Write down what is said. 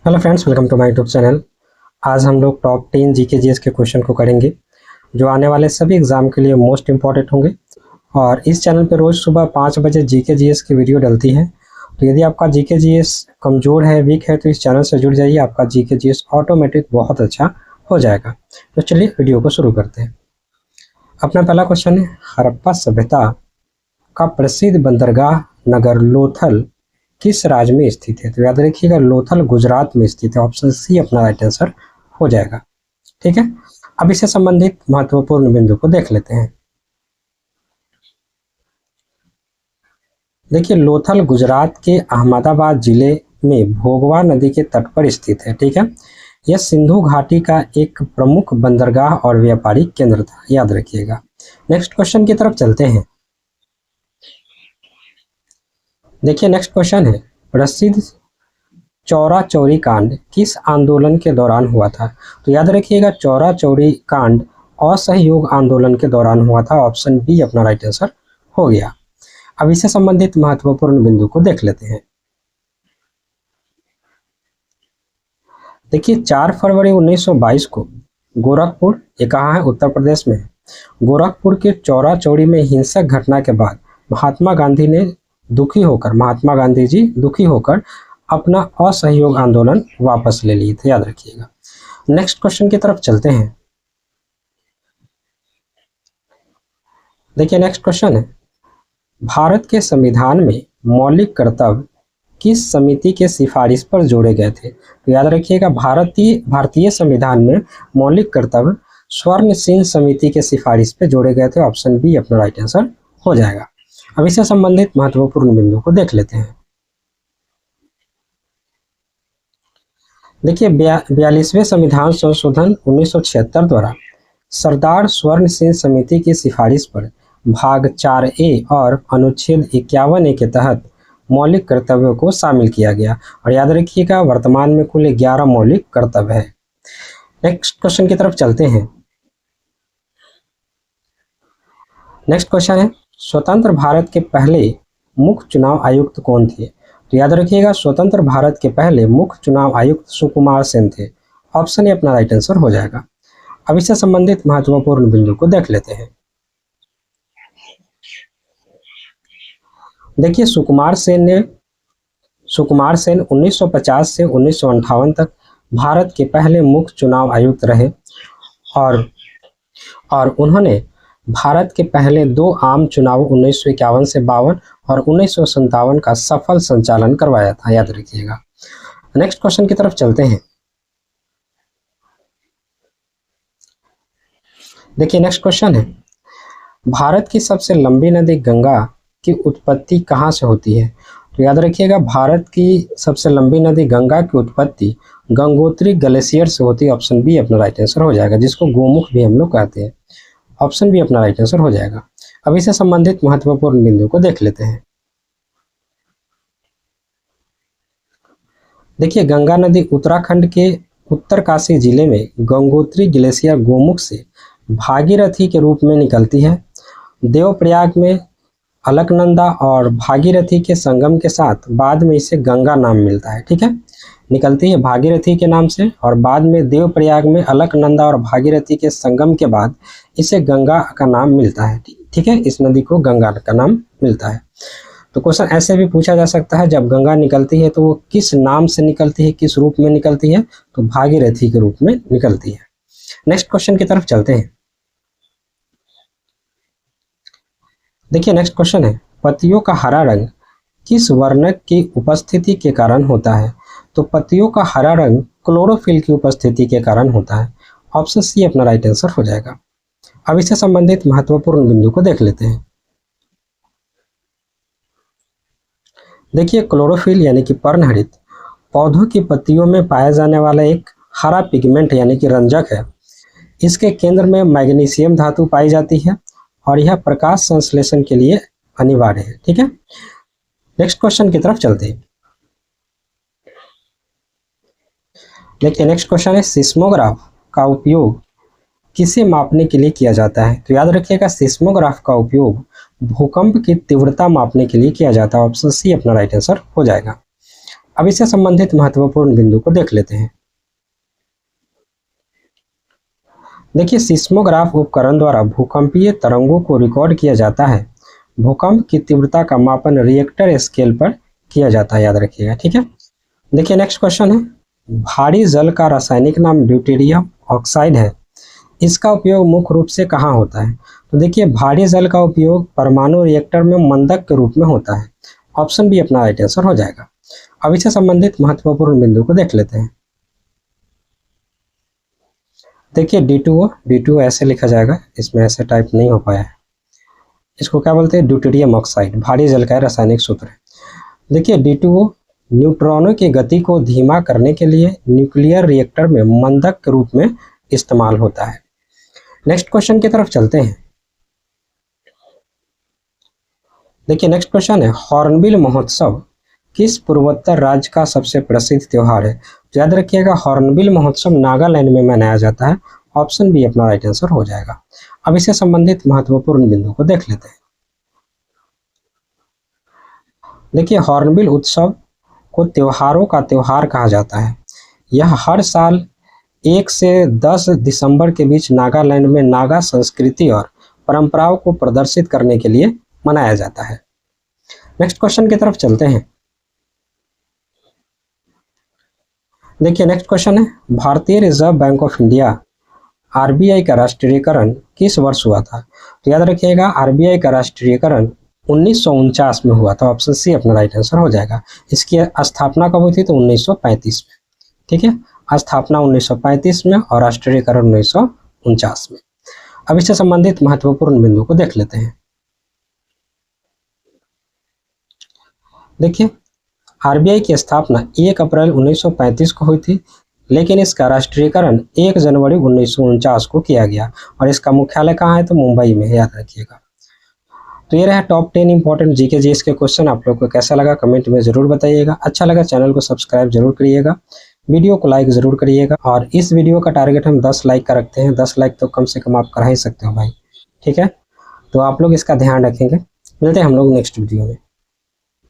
Hello friends, welcome to my YouTube channel. आज हम लोग टॉप 10 जीके जीएस के क्वेश्चन को करेंगे जो आने वाले सभी एग्जाम के लिए मोस्ट इंपॉर्टेंट होंगे। और इस चैनल पे रोज़ सुबह 5 बजे जीके जीएस की वीडियो डलती है। तो यदि आपका जीके जीएस कमज़ोर है, वीक है, तो इस चैनल से जुड़ जाइए, आपका जीके जीएस ऑटोमेटिक बहुत अच्छा हो जाएगा। तो चलिए वीडियो को शुरू करते हैं। अपना पहला क्वेश्चन है, हड़प्पा सभ्यता का प्रसिद्ध बंदरगाह नगर लोथल किस राज्य में स्थित है? तो याद रखिएगा, लोथल गुजरात में स्थित है। ऑप्शन सी अपना राइट आंसर हो जाएगा। ठीक है, अब इससे संबंधित महत्वपूर्ण बिंदु को देख लेते हैं। देखिए, लोथल गुजरात के अहमदाबाद जिले में भोगवा नदी के तट पर स्थित है। ठीक है, यह सिंधु घाटी का एक प्रमुख बंदरगाह और व्यापारिक केंद्र था, याद रखिएगा। नेक्स्ट क्वेश्चन की तरफ चलते हैं। देखिए, नेक्स्ट क्वेश्चन है, प्रसिद्ध चौरा चौरी कांड किस आंदोलन के दौरान हुआ था? तो याद रखिएगा, चौरा चौरी कांड असहयोग आंदोलन के दौरान हुआ था। ऑप्शन बी अपना राइट आंसर हो गया। अब इससे संबंधित महत्वपूर्ण बिंदु को देख लेते हैं। देखिए, 4 फरवरी 1922 को गोरखपुर, ये कहाँ है? उत्तर प्रदेश में है। गोरखपुर के चौरा चौरी में हिंसक घटना के बाद महात्मा गांधी जी दुखी होकर अपना असहयोग आंदोलन वापस ले लिए थे, याद रखिएगा। नेक्स्ट क्वेश्चन की तरफ चलते हैं। देखिए, नेक्स्ट क्वेश्चन है, भारत के संविधान में मौलिक कर्तव्य किस समिति के सिफारिश पर जोड़े गए थे? तो याद रखिएगा, भारतीय संविधान में मौलिक कर्तव्य स्वर्ण सिंह समिति के सिफारिश पर जोड़े गए थे। ऑप्शन बी अपना राइट आंसर हो जाएगा। अब इससे संबंधित महत्वपूर्ण बिंदु को देख लेते हैं। देखिए, 42वें संविधान संशोधन 1976 द्वारा सरदार स्वर्ण सिंह समिति की सिफारिश पर भाग 4A और अनुच्छेद 51A के तहत मौलिक कर्तव्यों को शामिल किया गया। और याद रखिएगा, वर्तमान में कुल 11 मौलिक कर्तव्य है। नेक्स्ट क्वेश्चन की तरफ चलते हैं। नेक्स्ट क्वेश्चन है, स्वतंत्र भारत के पहले मुख्य चुनाव आयुक्त कौन थे? तो याद रखिएगा, स्वतंत्र भारत के पहले मुख्य चुनाव आयुक्त सुकुमार सेन थे। ऑप्शन ए अपना राइट आंसर हो जाएगा। अब इससे संबंधित महत्वपूर्ण बिंदु को देख लेते हैं। देखिए, सुकुमार सेन 1950 से 1958 तक भारत के पहले मुख्य चुनाव आयुक्त रहे और उन्होंने भारत के पहले 2 आम चुनाव 1951 से 52 और 1957 का सफल संचालन करवाया था, याद रखिएगा। नेक्स्ट क्वेश्चन की तरफ चलते हैं। देखिए, नेक्स्ट क्वेश्चन है, भारत की सबसे लंबी नदी गंगा की उत्पत्ति कहाँ से होती है? तो याद रखिएगा, भारत की सबसे लंबी नदी गंगा की उत्पत्ति गंगोत्री ग्लेशियर से होती है। ऑप्शन बी अपना राइट आंसर हो जाएगा, जिसको गोमुख भी हम लोग कहते हैं। ऑप्शन बी अपना राइट आंसर हो जाएगा। अब इससे संबंधित महत्वपूर्ण बिंदु को देख लेते हैं। देखिए, गंगा नदी उत्तराखंड के उत्तरकाशी जिले में गंगोत्री ग्लेशियर गोमुख से भागीरथी के रूप में निकलती है। देवप्रयाग में अलकनंदा और भागीरथी के संगम के साथ बाद में इसे गंगा नाम मिलता है। ठीक है, निकलती है भागीरथी के नाम से और बाद में देवप्रयाग में अलकनंदा और भागीरथी के संगम के बाद इसे गंगा का नाम मिलता है। ठीक है, इस नदी को गंगा का नाम मिलता है। तो क्वेश्चन ऐसे भी पूछा जा सकता है, जब गंगा निकलती है तो वो किस नाम से निकलती है, किस रूप में निकलती है? तो भागीरथी के रूप में निकलती है। नेक्स्ट क्वेश्चन की तरफ चलते हैं। देखिए, नेक्स्ट क्वेश्चन है, पत्तियों का हरा रंग किस वर्णक की उपस्थिति के कारण होता है? तो पत्तियों का हरा रंग क्लोरोफिल की उपस्थिति के कारण होता है। ऑप्शन सी अपना राइट आंसर हो जाएगा। अब इससे संबंधित महत्वपूर्ण बिंदु को देख लेते हैं। देखिए, क्लोरोफिल यानी कि पर्णहरित पौधों की पत्तियों में पाया जाने वाला एक हरा पिगमेंट यानी कि रंजक है। इसके केंद्र में मैग्नीशियम धातु पाई जाती है और यह प्रकाश संश्लेषण के लिए अनिवार्य है। ठीक है, नेक्स्ट क्वेश्चन की तरफ चलते हैं। देखिए, नेक्स्ट क्वेश्चन है, सिस्मोग्राफ का उपयोग किसे मापने के लिए किया जाता है? तो याद रखिएगा, सिस्मोग्राफ का उपयोग भूकंप की तीव्रता मापने के लिए किया जाता है। ऑप्शन सी अपना राइट आंसर हो जाएगा। अब इससे संबंधित महत्वपूर्ण बिंदु को देख लेते हैं। देखिए, सिस्मोग्राफ उपकरण द्वारा भूकंपीय तरंगों को रिकॉर्ड किया जाता है। भूकंप की तीव्रता का मापन रिएक्टर स्केल पर किया जाता है, याद रखिएगा। ठीक है, देखिए नेक्स्ट क्वेश्चन है, भारी जल का रासायनिक नाम ड्यूटेरियम ऑक्साइड है। इसका उपयोग मुख्य रूप से कहाँ होता है? तो देखिए, भारी जल का उपयोग परमाणु रिएक्टर में मंदक के रूप में होता है। ऑप्शन बी अपना राइट आंसर हो जाएगा। अब इससे संबंधित महत्वपूर्ण बिंदु को देख लेते हैं। देखिए, D2O ऐसे लिखा जाएगा, इसमें ऐसे टाइप नहीं हो पाया है। इसको क्या बोलते हैं? ड्यूटेरियम ऑक्साइड, भारी जल का रासायनिक सूत्र है। देखिए, D2O न्यूट्रॉनों की गति को धीमा करने के लिए न्यूक्लियर रिएक्टर में मंदक के रूप में इस्तेमाल होता है। नेक्स्ट क्वेश्चन की तरफ चलते हैं। देखिए, नेक्स्ट क्वेश्चन है, हॉर्नबिल महोत्सव किस पूर्वोत्तर राज्य का सबसे प्रसिद्ध त्योहार है? याद रखिएगा, हॉर्नबिल महोत्सव नागालैंड में मनाया जाता है। ऑप्शन बी अपना राइट आंसर हो जाएगा। अब इससे संबंधित महत्वपूर्ण बिंदु को देख लेते हैं। देखिए, हॉर्नबिल उत्सव को त्योहारों का त्योहार कहा जाता है। यह हर साल 1 से 10 दिसंबर के बीच नागालैंड में नागा संस्कृति और परंपराओं को प्रदर्शित करने के लिए मनाया जाता है। नेक्स्ट क्वेश्चन की तरफ चलते हैं। देखिए, नेक्स्ट क्वेश्चन है, भारतीय reserve bank of India RBI का राष्ट्रीयकरण किस वर्ष हुआ था? तो याद रखिएगा, आरबीआई का राष्ट्रीयकरण 1949 में हुआ था। ऑप्शन सी अपना राइट आंसर हो जाएगा। इसकी स्थापना कब हुई थी? तो 1935 में। ठीक है, स्थापना 1935 में और राष्ट्रीयकरण 1949 में। अब इससे संबंधित महत्वपूर्ण बिंदु को देख लेते हैं। देखिए, आरबीआई की स्थापना 1 अप्रैल 1935 को हुई थी, लेकिन इसका राष्ट्रीयकरण 1 जनवरी 1949 को किया गया और इसका मुख्यालय कहाँ है? तो मुंबई में है, याद रखिएगा। तो ये रहा टॉप 10 इंपॉर्टेंट जीके जीएस के क्वेश्चन। आप लोग को कैसा लगा कमेंट में जरूर बताइएगा। अच्छा लगा चैनल को सब्सक्राइब जरूर करिएगा, वीडियो को लाइक जरूर करिएगा। और इस वीडियो का टारगेट हम 10 लाइक का रखते हैं। 10 लाइक तो कम से कम आप करा ही सकते हो भाई। ठीक है, तो आप लोग इसका ध्यान रखेंगे। मिलते हैं हम लोग नेक्स्ट वीडियो में।